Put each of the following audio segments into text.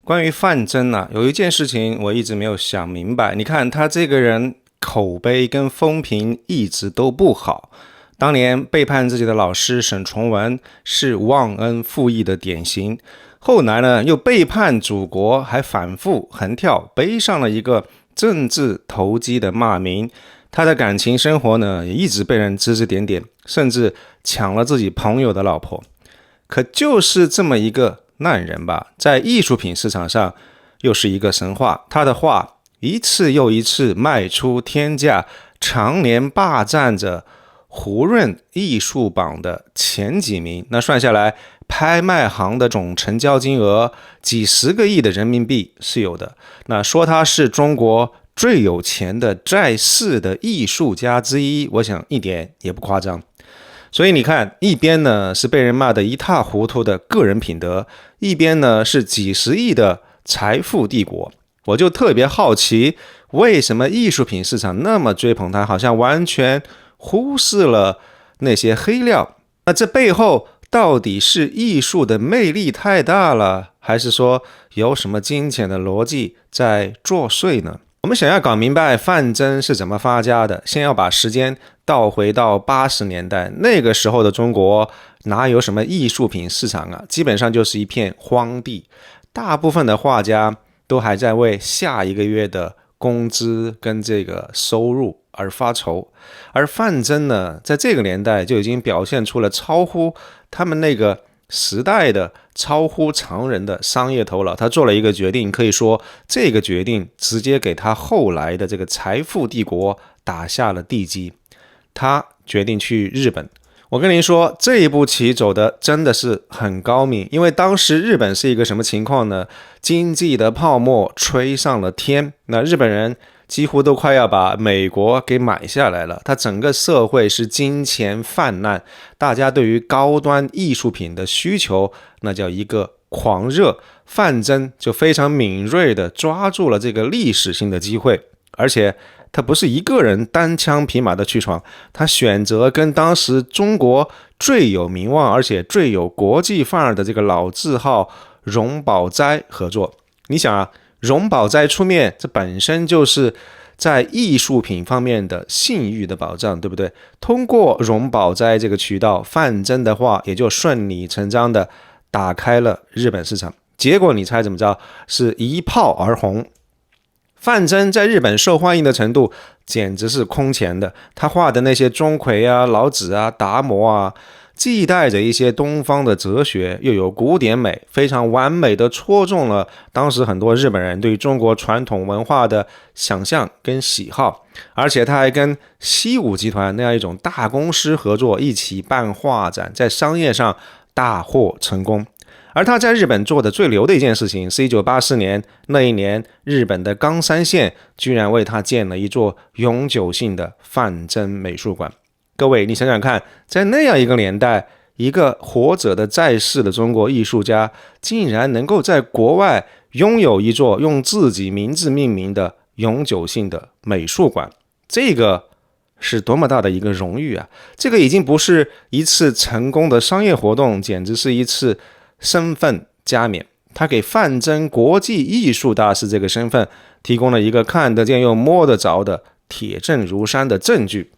关于范增啊，有一件事情我一直没有想明白。你看他这个人口碑跟风评一直都不好，当年背叛自己的老师沈从文是忘恩负义的典型，后来呢又背叛祖国，还反复横跳，背上了一个政治投机的骂名。他的感情生活呢也一直被人指指点点，甚至抢了自己朋友的老婆。可就是这么一个烂人吧，在艺术品市场上又是一个神话。他的画一次又一次卖出天价，常年霸占着胡润艺术榜的前几名。那算下来，拍卖行的总成交金额几十个亿的人民币是有的。那说他是中国最有钱的在世的艺术家之一，我想一点也不夸张。所以你看，一边呢是被人骂得一塌糊涂的个人品德，一边呢是几十亿的财富帝国。我就特别好奇，为什么艺术品市场那么追捧它，好像完全忽视了那些黑料。那这背后到底是艺术的魅力太大了，还是说有什么金钱的逻辑在作祟呢？我们想要搞明白范增是怎么发家的，先要把时间倒回到80年代，那个时候的中国哪有什么艺术品市场啊？基本上就是一片荒地，大部分的画家都还在为下一个月的工资跟这个收入而发愁。而范增呢，在这个年代就已经表现出了超乎他们那个时代的超乎常人的商业头脑。他做了一个决定，可以说这个决定直接给他后来的这个财富帝国打下了地基。他决定去日本。我跟您说，这一步棋走的真的是很高明，因为当时日本是一个什么情况呢？经济的泡沫吹上了天，那日本人几乎都快要把美国给买下来了。它整个社会是金钱泛滥，大家对于高端艺术品的需求那叫一个狂热。范增就非常敏锐地抓住了这个历史性的机会，而且他不是一个人单枪匹马的去闯，他选择跟当时中国最有名望而且最有国际范儿的这个老字号荣宝斋合作。你想啊，荣宝斋出面，这本身就是在艺术品方面的信誉的保障，对不对？通过荣宝斋这个渠道，范增的画也就顺理成章的打开了日本市场。结果你猜怎么着？是一炮而红。范增在日本受欢迎的程度简直是空前的，他画的那些钟馗啊、老子啊、达摩啊，既带着一些东方的哲学，又有古典美，非常完美的戳中了当时很多日本人对中国传统文化的想象跟喜好。而且他还跟西武集团那样一种大公司合作，一起办画展，在商业上大获成功。而他在日本做的最牛的一件事情是1984年，那一年日本的冈山县居然为他建了一座永久性的范增美术馆。各位你想想看，在那样一个年代，一个活着的在世的中国艺术家竟然能够在国外拥有一座用自己名字命名的永久性的美术馆，这个是多么大的一个荣誉啊！这个已经不是一次成功的商业活动，简直是一次身份加冕。他给范增国际艺术大师这个身份提供了一个看得见又摸得着的铁证如山的证据。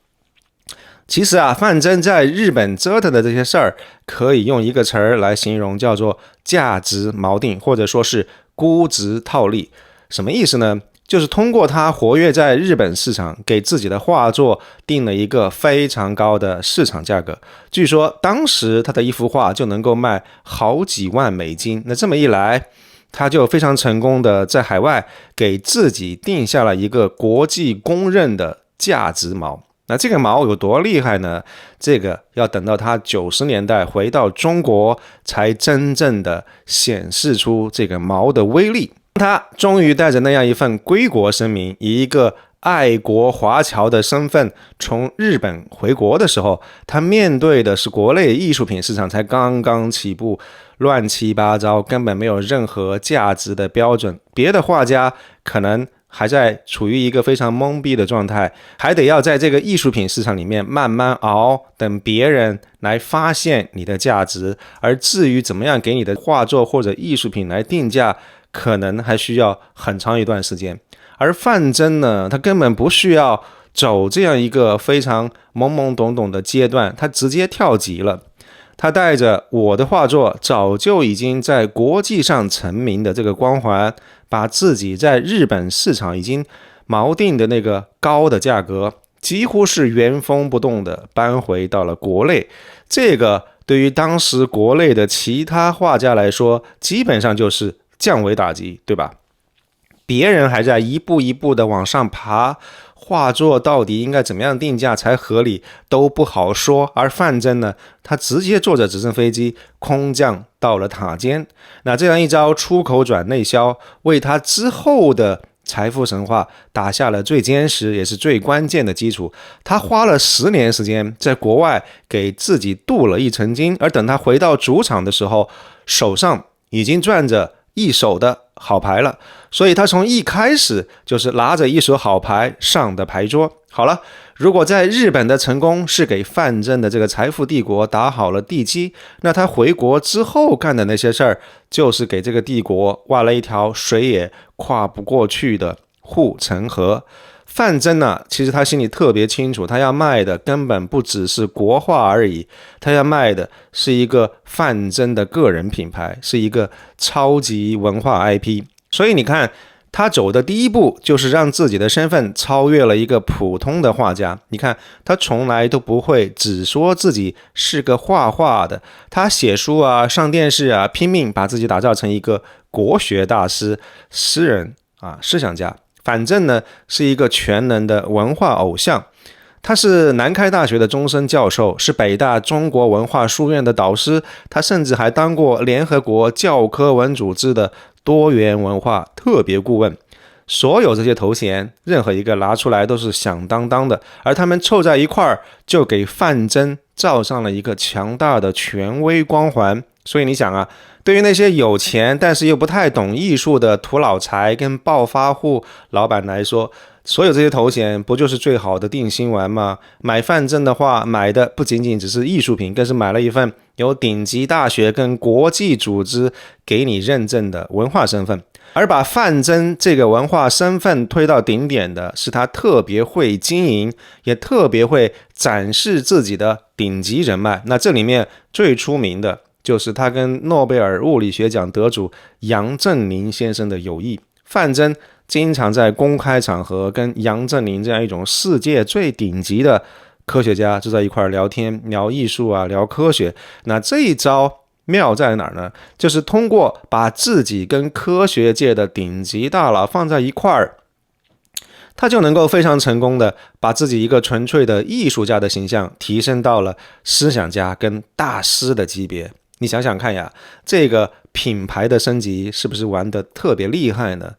其实啊，范增在日本折腾的这些事儿，可以用一个词儿来形容，叫做价值锚定，或者说是估值套利。什么意思呢？就是通过他活跃在日本市场，给自己的画作定了一个非常高的市场价格。据说当时他的一幅画就能够卖好几万美金。那这么一来，他就非常成功的在海外给自己定下了一个国际公认的价值锚。那这个锚有多厉害呢？这个要等到他90年代回到中国，才真正的显示出这个锚的威力。他终于带着那样一份归国声明，以一个爱国华侨的身份从日本回国的时候，他面对的是国内艺术品市场才刚刚起步，乱七八糟，根本没有任何价值的标准。别的画家可能还在处于一个非常懵逼的状态，还得要在这个艺术品市场里面慢慢熬，等别人来发现你的价值。而至于怎么样给你的画作或者艺术品来定价，可能还需要很长一段时间。而范增呢，他根本不需要走这样一个非常懵懵懂懂的阶段，他直接跳级了。他带着我的画作早就已经在国际上成名的这个光环，把自己在日本市场已经锚定的那个高的价格，几乎是原封不动的搬回到了国内。这个对于当时国内的其他画家来说，基本上就是降维打击，对吧？别人还在一步一步的往上爬，画作到底应该怎么样定价才合理都不好说。而范增呢，他直接坐着直升飞机空降到了塔尖。那这样一招出口转内销，为他之后的财富神话打下了最坚实也是最关键的基础。他花了10年时间在国外给自己镀了一层金，而等他回到主场的时候，手上已经攥着一手的好牌了。所以他从一开始就是拿着一手好牌上的牌桌。好了，如果在日本的成功是给范增的这个财富帝国打好了地基，那他回国之后干的那些事儿，就是给这个帝国挖了一条水也跨不过去的护城河。范增呢，其实他心里特别清楚，他要卖的根本不只是国画而已，他要卖的是一个范增的个人品牌，是一个超级文化 IP。所以你看，他走的第一步就是让自己的身份超越了一个普通的画家。你看，他从来都不会只说自己是个画画的，他写书啊、上电视啊，拼命把自己打造成一个国学大师、诗人啊、思想家。反正呢，是一个全能的文化偶像。他是南开大学的终身教授，是北大中国文化书院的导师，他甚至还当过联合国教科文组织的多元文化特别顾问。所有这些头衔，任何一个拿出来都是响当当的，而他们凑在一块儿，就给范增罩上了一个强大的权威光环。所以你想啊，对于那些有钱但是又不太懂艺术的土老财跟暴发户老板来说，所有这些头衔不就是最好的定心丸吗？买范增的话，买的不仅仅只是艺术品，更是买了一份由顶级大学跟国际组织给你认证的文化身份。而把范增这个文化身份推到顶点的是他特别会经营，也特别会展示自己的顶级人脉。那这里面最出名的就是他跟诺贝尔物理学奖得主杨振宁先生的友谊。范增经常在公开场合跟杨振宁这样一种世界最顶级的科学家就在一块聊天，聊艺术啊，聊科学。那这一招妙在哪儿呢？就是通过把自己跟科学界的顶级大佬放在一块儿，他就能够非常成功的把自己一个纯粹的艺术家的形象提升到了思想家跟大师的级别。你想想看呀，这个品牌的升级是不是玩得特别厉害呢？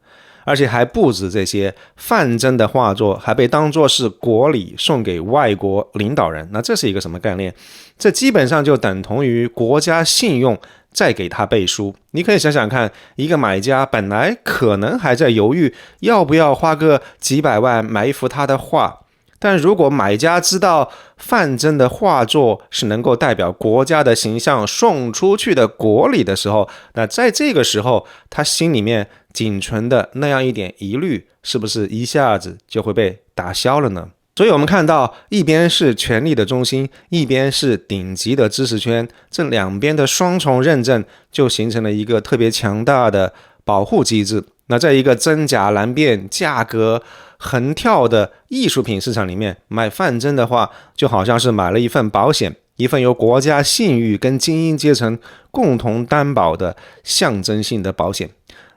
而且还不止这些，范增的画作还被当作是国礼送给外国领导人。那这是一个什么概念？这基本上就等同于国家信用再给他背书。你可以想想看，一个买家本来可能还在犹豫要不要花个几百万买一幅他的画，但如果买家知道范增的画作是能够代表国家的形象送出去的国礼的时候，那在这个时候他心里面仅存的那样一点疑虑，是不是一下子就会被打消了呢？所以我们看到，一边是权力的中心，一边是顶级的知识圈，这两边的双重认证就形成了一个特别强大的保护机制。那在一个真假难辨、价格横跳的艺术品市场里面，买范增的话，就好像是买了一份保险，一份由国家信誉跟精英阶层共同担保的象征性的保险。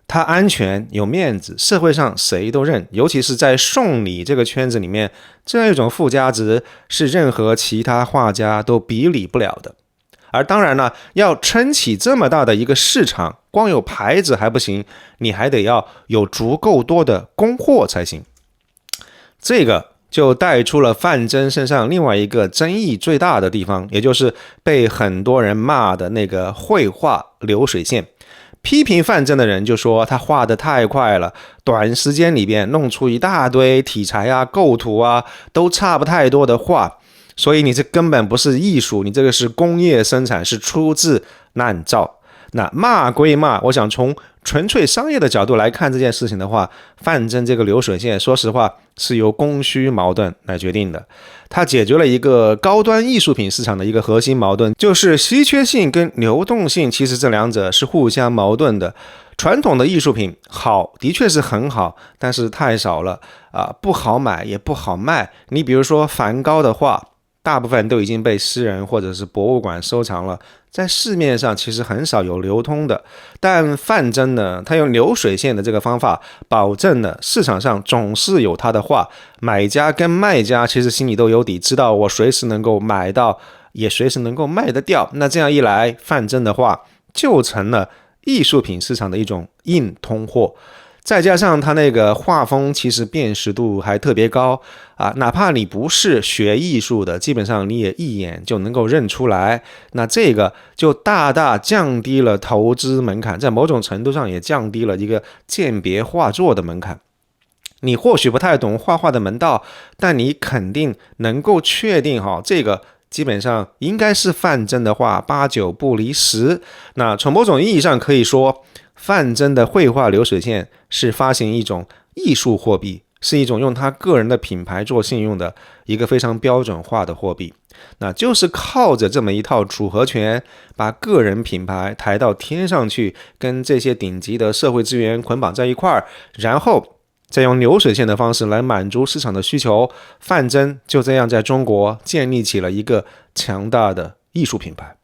它安全有面子，社会上谁都认，尤其是在送礼这个圈子里面，这样一种附加值是任何其他画家都比拟不了的。而当然了，要撑起这么大的一个市场，光有牌子还不行，你还得要有足够多的供货才行。这个就带出了范增身上另外一个争议最大的地方，也就是被很多人骂的那个绘画流水线。批评范增的人就说他画得太快了，短时间里边弄出一大堆题材啊、构图啊都差不太多的画，所以你这根本不是艺术，你这个是工业生产，是粗制滥造。那骂归骂，我想从纯粹商业的角度来看这件事情的话，范增这个流水线，说实话是由供需矛盾来决定的。它解决了一个高端艺术品市场的一个核心矛盾，就是稀缺性跟流动性，其实这两者是互相矛盾的。传统的艺术品好，的确是很好，但是太少了不好买也不好卖。你比如说梵高的画，大部分都已经被私人或者是博物馆收藏了，在市面上其实很少有流通的。但范增呢，他用流水线的这个方法，保证了市场上总是有他的画，买家跟卖家其实心里都有底，知道我随时能够买到，也随时能够卖得掉。那这样一来，范增的画就成了艺术品市场的一种硬通货。再加上他那个画风其实辨识度还特别高哪怕你不是学艺术的，基本上你也一眼就能够认出来。那这个就大大降低了投资门槛，在某种程度上也降低了一个鉴别画作的门槛。你或许不太懂画画的门道，但你肯定能够确定这个基本上应该是范增的画，8、9不离10。那从某种意义上可以说，范增的绘画流水线是发行一种艺术货币，是一种用他个人的品牌做信用的一个非常标准化的货币。那就是靠着这么一套组合拳，把个人品牌抬到天上去，跟这些顶级的社会资源捆绑在一块儿，然后再用流水线的方式来满足市场的需求。范增就这样在中国建立起了一个强大的艺术品牌。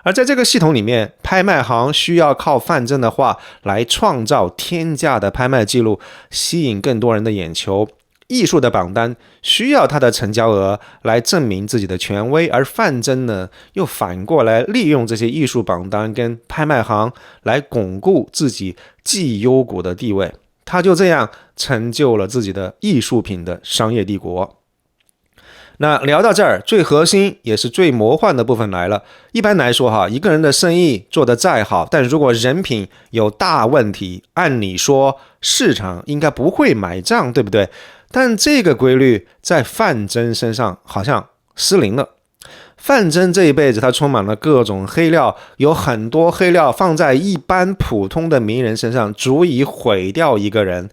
而在这个系统里面，拍卖行需要靠范增的画来创造天价的拍卖记录，吸引更多人的眼球。艺术的榜单需要它的成交额来证明自己的权威，而范增呢，又反过来利用这些艺术榜单跟拍卖行来巩固自己绩优股的地位。他就这样成就了自己的艺术品的商业帝国。那聊到这儿，最核心也是最魔幻的部分来了。一般来说一个人的生意做得再好，但如果人品有大问题，按理说市场应该不会买账，对不对？但这个规律在范增身上好像失灵了。范增这一辈子他充满了各种黑料，有很多黑料放在一般普通的名人身上足以毁掉一个人。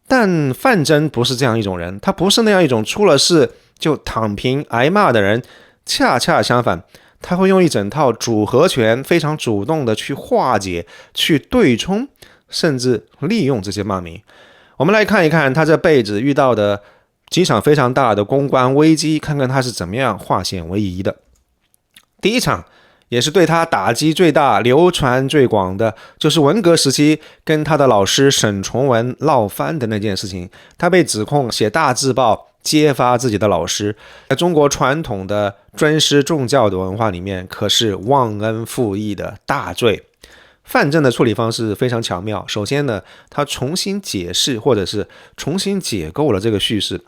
但范增不是这样一种人，他不是那样一种出了事就躺平挨骂的人，恰恰相反，他会用一整套组合拳，非常主动的去化解、去对冲，甚至利用这些骂名。我们来看一看他这辈子遇到的几场非常大的公关危机，看看他是怎么样化险为夷的。第一场也是对他打击最大、流传最广的，就是文革时期跟他的老师沈从文闹翻的那件事情。他被指控写大字报揭发自己的老师，在中国传统的尊师重教的文化里面，可是忘恩负义的大罪。范增的处理方式非常巧妙。首先呢，他重新解释或者是重新解构了这个叙事。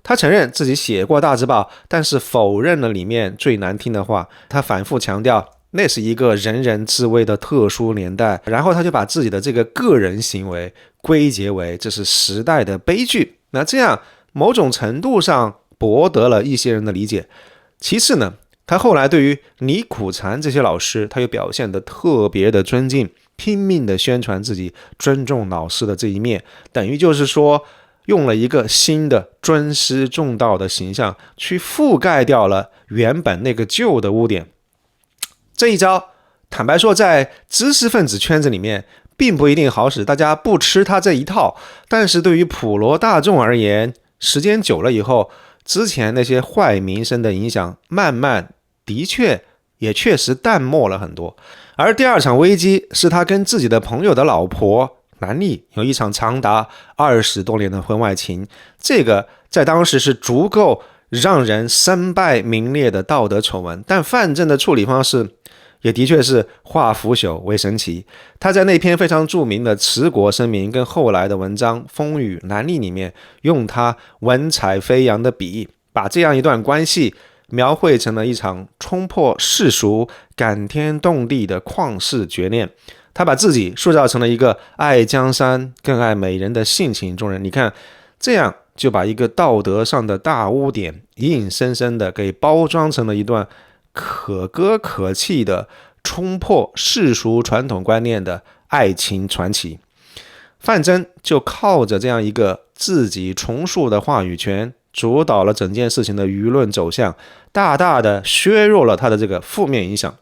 他承认自己写过大字报，但是否认了里面最难听的话。他反复强调那是一个人人自危的特殊年代，然后他就把自己的这个个人行为归结为这是时代的悲剧。那这样某种程度上博得了一些人的理解。其次呢，他后来对于倪苦禅这些老师，他又表现得特别的尊敬，拼命的宣传自己尊重老师的这一面，等于就是说用了一个新的尊师重道的形象去覆盖掉了原本那个旧的污点。这一招坦白说在知识分子圈子里面并不一定好使，大家不吃他这一套，但是对于普罗大众而言，时间久了以后，之前那些坏名声的影响慢慢的确也确实淡漠了很多。而第二场危机是他跟自己的朋友的老婆南丽有一场长达20多年的婚外情，这个在当时是足够让人身败名裂的道德丑闻。但范增的处理方式也的确是化腐朽为神奇。他在那篇非常著名的辞国声明跟后来的文章《风雨南丽》里面，用他文采飞扬的笔，把这样一段关系描绘成了一场冲破世俗、感天动地的旷世绝恋。他把自己塑造成了一个爱江山更爱美人的性情中人。你看，这样就把一个道德上的大污点隐隐生生的给包装成了一段可歌可泣的冲破世俗传统观念的爱情传奇。范增就靠着这样一个自己重塑的话语权，主导了整件事情的舆论走向，大大的削弱了他的这个负面影响。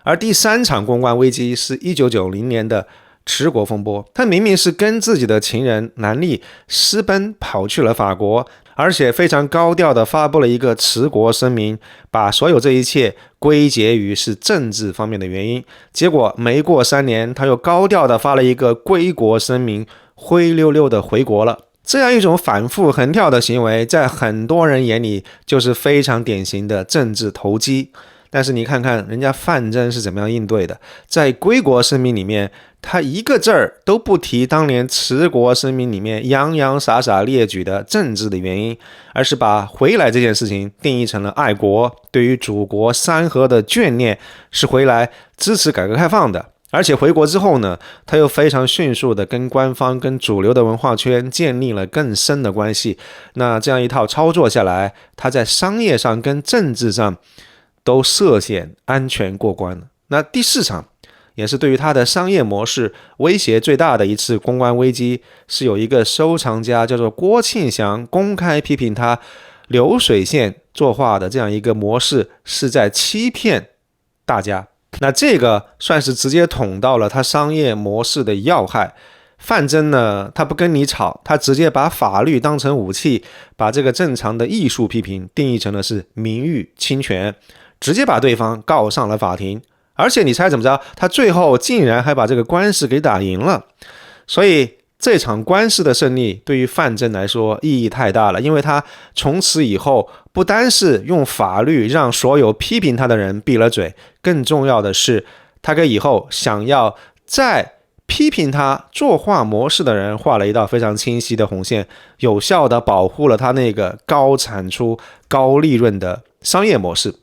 而第三场公关危机是1990年的持国风波，他明明是跟自己的情人南丽私奔跑去了法国，而且非常高调的发布了一个持国声明，把所有这一切归结于是政治方面的原因。结果没过3年，他又高调的发了一个归国声明，灰溜溜的回国了。这样一种反复横跳的行为，在很多人眼里就是非常典型的政治投机。但是你看看人家范增是怎么样应对的，在归国声明里面，他一个字儿都不提当年持国声明里面洋洋洒洒列举的政治的原因，而是把回来这件事情定义成了爱国，对于祖国山河的眷念，是回来支持改革开放的。而且回国之后呢，他又非常迅速的跟官方跟主流的文化圈建立了更深的关系。那这样一套操作下来，他在商业上跟政治上都涉险安全过关了。那第4场也是对于他的商业模式威胁最大的一次公关危机，是有一个收藏家叫做郭庆祥公开批评他流水线作画的这样一个模式是在欺骗大家。那这个算是直接捅到了他商业模式的要害。范增呢，他不跟你吵，他直接把法律当成武器，把这个正常的艺术批评定义成了是名誉侵权，直接把对方告上了法庭。而且你猜怎么着，他最后竟然还把这个官司给打赢了。所以这场官司的胜利对于范增来说意义太大了，因为他从此以后不单是用法律让所有批评他的人闭了嘴，更重要的是他给以后想要再批评他作画模式的人画了一道非常清晰的红线，有效的保护了他那个高产出高利润的商业模式。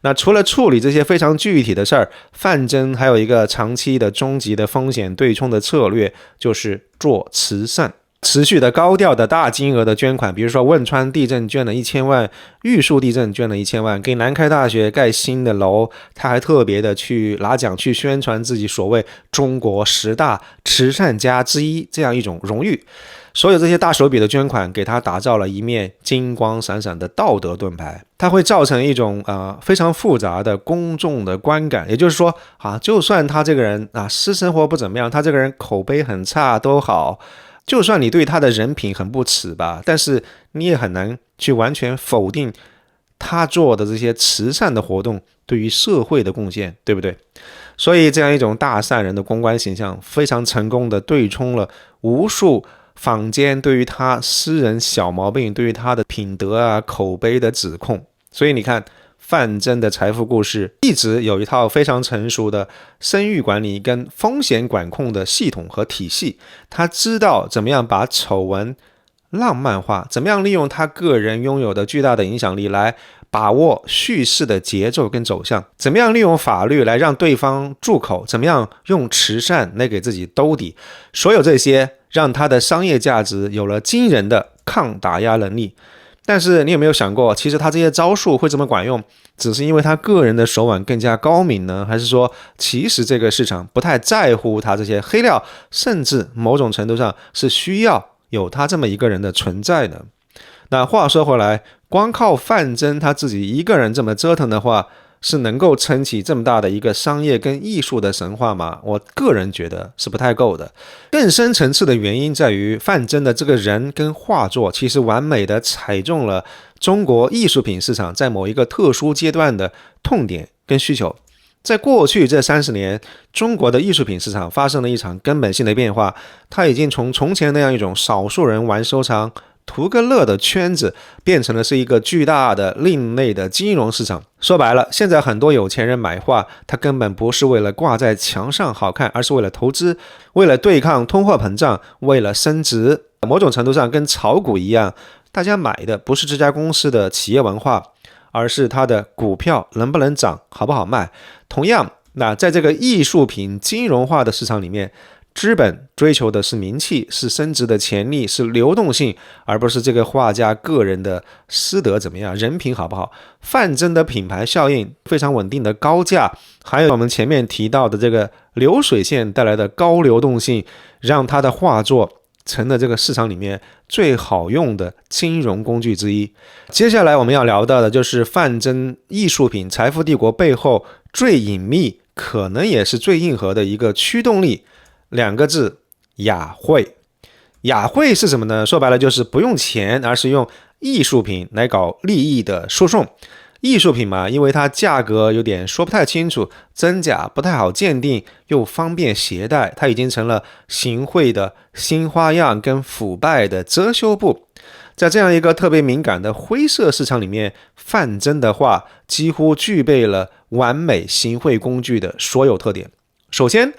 那除了处理这些非常具体的事儿，范增还有一个长期的终极的风险对冲的策略，就是做慈善，持续的高调的大金额的捐款。比如说汶川地震捐了1000万，玉树地震捐了1000万，给南开大学盖新的楼，他还特别的去拿奖去宣传自己所谓中国10大慈善家之一这样一种荣誉。所有这些大手笔的捐款给他打造了一面金光闪闪的道德盾牌，它会造成一种非常复杂的公众的观感。也就是说就算他这个人私生活不怎么样，他这个人口碑很差都好，就算你对他的人品很不耻吧，但是你也很难去完全否定他做的这些慈善的活动对于社会的贡献，对不对？所以这样一种大善人的公关形象非常成功的对冲了无数坊间对于他私人小毛病，对于他的品德口碑的指控。所以你看范增的财富故事一直有一套非常成熟的声誉管理跟风险管控的系统和体系，他知道怎么样把丑闻浪漫化，怎么样利用他个人拥有的巨大的影响力来把握叙事的节奏跟走向，怎么样利用法律来让对方住口，怎么样用慈善来给自己兜底，所有这些让他的商业价值有了惊人的抗打压能力。但是你有没有想过，其实他这些招数会这么管用，只是因为他个人的手腕更加高明呢？还是说其实这个市场不太在乎他这些黑料，甚至某种程度上是需要有他这么一个人的存在呢？那话说回来，光靠范增他自己一个人这么折腾的话，是能够撑起这么大的一个商业跟艺术的神话吗？我个人觉得是不太够的。更深层次的原因在于，范增的这个人跟画作其实完美的踩中了中国艺术品市场在某一个特殊阶段的痛点跟需求。在过去这30年，中国的艺术品市场发生了一场根本性的变化，它已经从从前那样一种少数人玩收藏图个乐的圈子，变成了是一个巨大的另类的金融市场。说白了，现在很多有钱人买画，他根本不是为了挂在墙上好看，而是为了投资，为了对抗通货膨胀，为了升值。某种程度上跟炒股一样，大家买的不是这家公司的企业文化，而是它的股票能不能涨，好不好卖。同样，那在这个艺术品金融化的市场里面，资本追求的是名气，是升值的潜力，是流动性，而不是这个画家个人的师德怎么样，人品好不好。范真的品牌效应非常稳定的高价，还有我们前面提到的这个流水线带来的高流动性，让他的画作成了这个市场里面最好用的金融工具之一。接下来我们要聊到的就是范真艺术品财富帝国背后最隐秘，可能也是最硬核的一个驱动力，两个字：雅惠。雅惠是什么呢？说白了就是不用钱，而是用艺术品来搞利益的输送。艺术品嘛，因为它价格有点说不太清楚，真假不太好鉴定，又方便携带，它已经成了行贿的新花样跟腐败的遮羞布。在这样一个特别敏感的灰色市场里面，范真的画几乎具备了完美行贿工具的所有特点。首先，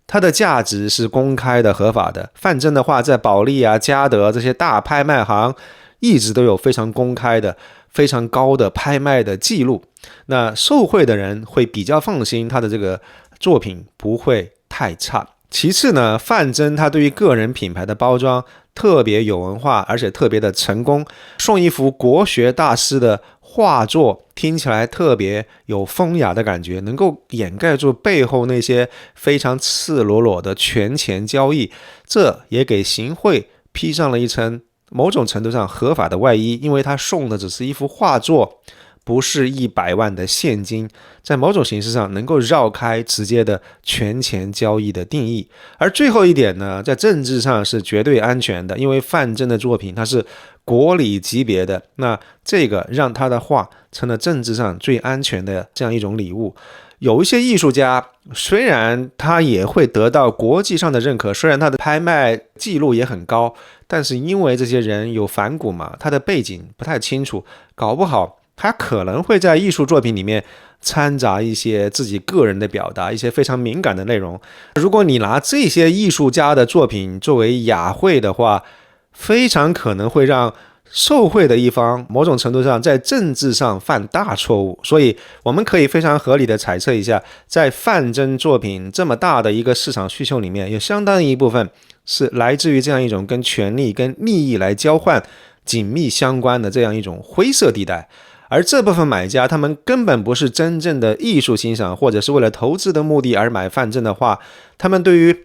它的价值是公开的、合法的。范真的画在保利啊、嘉德这些大拍卖行一直都有非常公开的、非常高的拍卖的记录。那受贿的人会比较放心，他的这个作品不会太差。其次呢，范真他对于个人品牌的包装特别有文化，而且特别的成功。送一幅国学大师的画作听起来特别有风雅的感觉，能够掩盖住背后那些非常赤裸裸的权钱交易，这也给行贿披上了一层某种程度上合法的外衣，因为他送的只是一幅画作，不是100万的现金，在某种形式上能够绕开直接的权钱交易的定义。而最后一点呢，在政治上是绝对安全的，因为范真的作品它是国礼级别的，那这个让他的画成了政治上最安全的这样一种礼物。有一些艺术家虽然他也会得到国际上的认可，虽然他的拍卖记录也很高，但是因为这些人有反骨嘛，他的背景不太清楚，搞不好他可能会在艺术作品里面掺杂一些自己个人的表达，一些非常敏感的内容。如果你拿这些艺术家的作品作为雅惠的话，非常可能会让受贿的一方某种程度上在政治上犯大错误。所以我们可以非常合理的猜测一下，在范真作品这么大的一个市场需求里面，有相当一部分是来自于这样一种跟权力跟利益来交换紧密相关的这样一种灰色地带。而这部分买家他们根本不是真正的艺术欣赏，或者是为了投资的目的而买范真的画，他们对于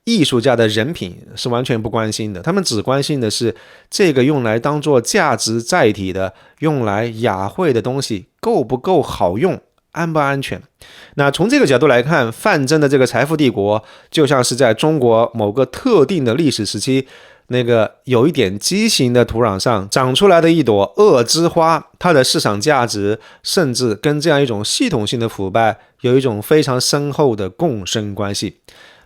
艺术家的人品是完全不关心的，他们只关心的是这个用来当做价值载体的、用来雅惠的东西够不够好用，安不安全。那从这个角度来看，范真的这个财富帝国就像是在中国某个特定的历史时期，那个有一点畸形的土壤上长出来的一朵恶之花，它的市场价值甚至跟这样一种系统性的腐败有一种非常深厚的共生关系。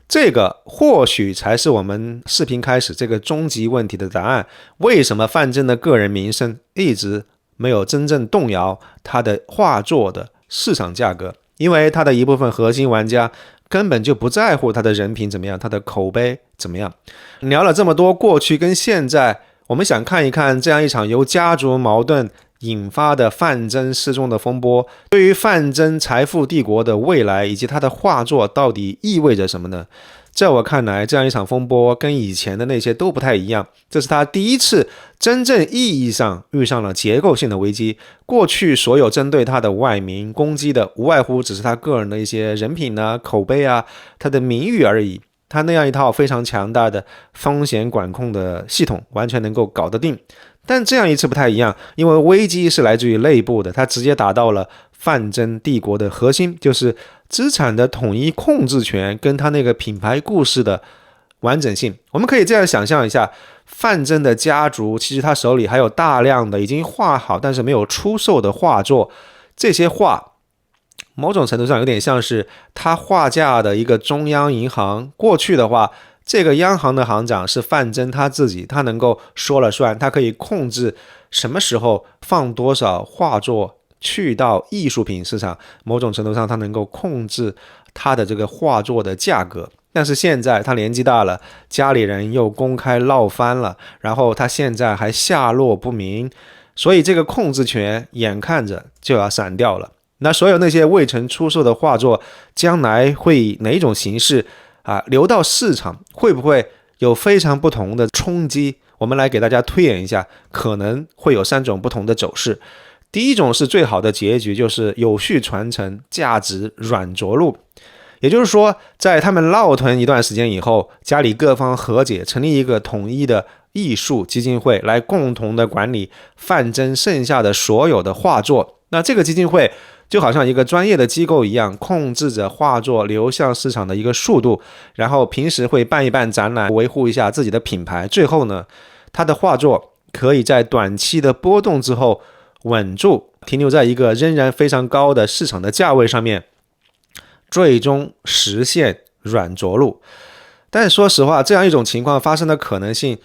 这个或许才是我们视频开始这个终极问题的答案。为什么范真的个人名声一直没有真正动摇他的画作的市场价格？因为他的一部分核心玩家根本就不在乎他的人品怎么样，他的口碑怎么样。聊了这么多过去跟现在，我们想看一看这样一场由家族矛盾引发的范真失踪的风波，对于范真财富帝国的未来以及他的画作到底意味着什么呢？在我看来，这样一场风波跟以前的那些都不太一样，这是他第一次真正意义上遇上了结构性的危机。过去所有针对他的外民攻击的，无外乎只是他个人的一些人品啊、口碑啊、他的名誉而已。他那样一套非常强大的风险管控的系统完全能够搞得定。但这样一次不太一样，因为危机是来自于内部的，它直接打到了范真帝国的核心，就是资产的统一控制权跟他那个品牌故事的完整性。我们可以这样想象一下，范真的家族其实他手里还有大量的已经画好但是没有出售的画作，这些画某种程度上有点像是他画架的一个中央银行。过去的话，这个央行的行长是范真他自己，他能够说了算，他可以控制什么时候放多少画作去到艺术品市场，某种程度上他能够控制他的这个画作的价格。但是现在他年纪大了，家里人又公开闹翻了，然后他现在还下落不明，所以这个控制权眼看着就要散掉了。那所有那些未曾出售的画作将来会以哪种形式流到市场会不会有非常不同的冲击？我们来给大家推演一下，可能会有3种不同的走势。第一种是最好的结局，就是有序传承，价值软着陆。也就是说，在他们闹腾一段时间以后，家里各方和解，成立一个统一的艺术基金会，来共同的管理范增剩下的所有的画作。那这个基金会就好像一个专业的机构一样，控制着画作流向市场的一个速度，然后平时会办一办展览，维护一下自己的品牌。最后呢，他的画作可以在短期的波动之后稳住，停留在一个仍然非常高的市场的价位上面，最终实现软着陆。但是说实话，这样一种情况发生的可能性，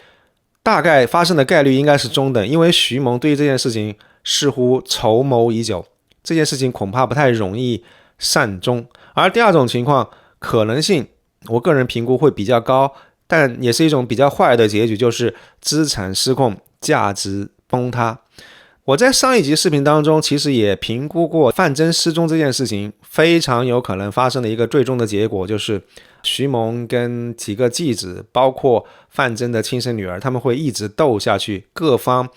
大概发生的概率应该是中等，因为徐萌对于这件事情似乎筹谋已久，这件事情恐怕不太容易善终。而第二种情况可能性，我个人评估会比较高，但也是一种比较坏的结局，就是资产失控，价值崩塌。我在上一集视频当中其实也评估过范增失踪这件事情非常有可能发生的一个最终的结果，就是徐萌跟几个继子，包括范增的亲生女儿，他们会一直斗下去，各方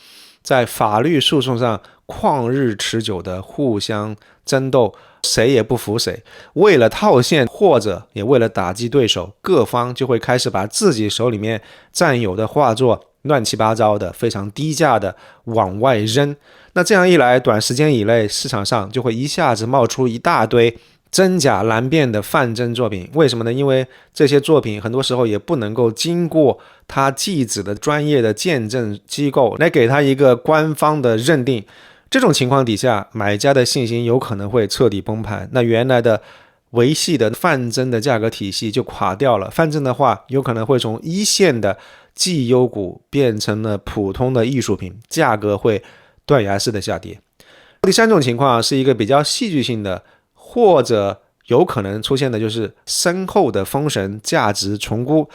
在法律诉讼上旷日持久的互相争斗，谁也不服谁。为了套现或者也为了打击对手，各方就会开始把自己手里面占有的画作乱七八糟的非常低价的往外扔。那这样一来，短时间以内市场上就会一下子冒出一大堆真假难辨的范增作品。为什么呢？因为这些作品很多时候也不能够经过他继子的专业的鉴证机构来给他一个官方的认定。这种情况底下，买家的信心有可能会彻底崩盘，那原来的维系的范增的价格体系就垮掉了。范增的话有可能会从一线的绩优股变成了普通的艺术品，价格会断崖式的下跌。第三种情况是一个比较戏剧性的，或者有可能出现的就是身后的封神，价值重估。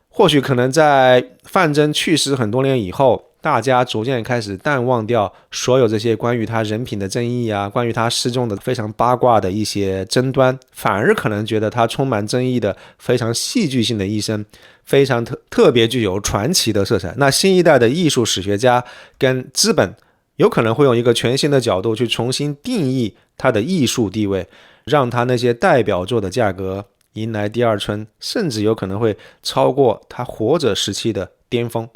或许可能在范增去世很多年以后，大家逐渐开始淡忘掉所有这些关于他人品的争议啊，关于他失踪的非常八卦的一些争端，反而可能觉得他充满争议的非常戏剧性的一生非常特别具有传奇的色彩。那新一代的艺术史学家跟资本有可能会用一个全新的角度去重新定义他的艺术地位，让他那些代表作的价格迎来第二春，甚至有可能会超过他活着时期的巅峰。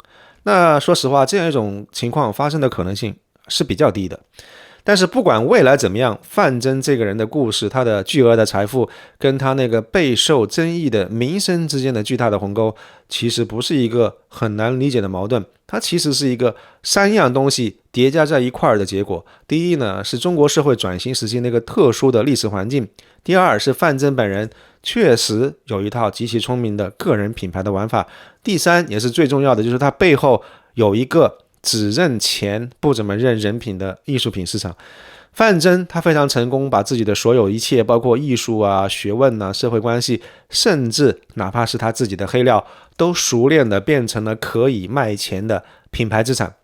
那说实话，这样一种情况发生的可能性是比较低的。但是不管未来怎么样，范增这个人的故事，他的巨额的财富跟他那个备受争议的名声之间的巨大的鸿沟，其实不是一个很难理解的矛盾，它其实是一个3样东西叠加在一块儿的结果。第一呢，是中国社会转型时期那个特殊的历史环境；第二是范增本人确实有一套极其聪明的个人品牌的玩法；第三也是最重要的，就是他背后有一个只认钱不怎么认人品的艺术品市场。范增他非常成功，把自己的所有一切，包括艺术啊、学问啊、社会关系，甚至哪怕是他自己的黑料，都熟练的变成了可以卖钱的品牌资产。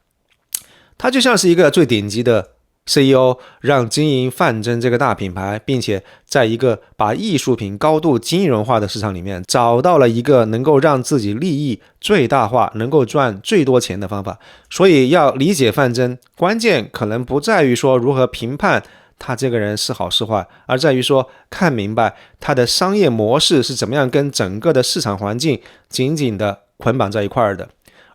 他就像是一个最顶级的 CEO， 让经营范增这个大品牌，并且在一个把艺术品高度金融化的市场里面，找到了一个能够让自己利益最大化，能够赚最多钱的方法。所以要理解范增，关键可能不在于说如何评判他这个人是好是坏，而在于说看明白他的商业模式是怎么样跟整个的市场环境紧紧的捆绑在一块儿的。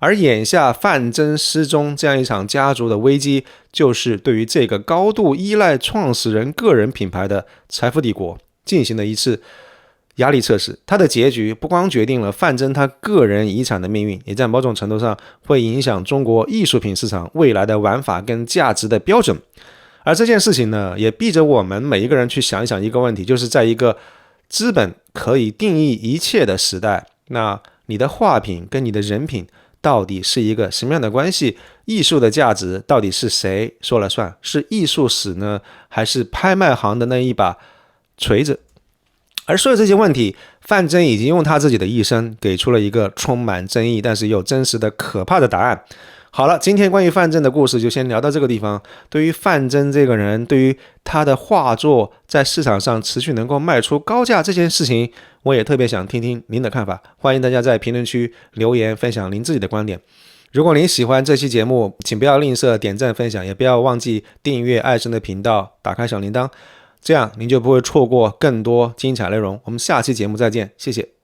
而眼下范增失踪这样一场家族的危机，就是对于这个高度依赖创始人个人品牌的财富帝国进行了一次压力测试。它的结局不光决定了范增他个人遗产的命运，也在某种程度上会影响中国艺术品市场未来的玩法跟价值的标准。而这件事情呢，也逼着我们每一个人去想一想一个问题，就是在一个资本可以定义一切的时代，那你的画品跟你的人品到底是一个什么样的关系？艺术的价值到底是谁说了算？是艺术史呢，还是拍卖行的那一把锤子？而所有这些问题，范增已经用他自己的一生给出了一个充满争议但是又真实的可怕的答案。好了，今天关于范增的故事就先聊到这个地方。对于范增这个人，对于他的画作在市场上持续能够卖出高价这件事情，我也特别想听听您的看法，欢迎大家在评论区留言分享您自己的观点。如果您喜欢这期节目，请不要吝啬点赞分享，也不要忘记订阅爱生的频道，打开小铃铛，这样您就不会错过更多精彩内容。我们下期节目再见，谢谢。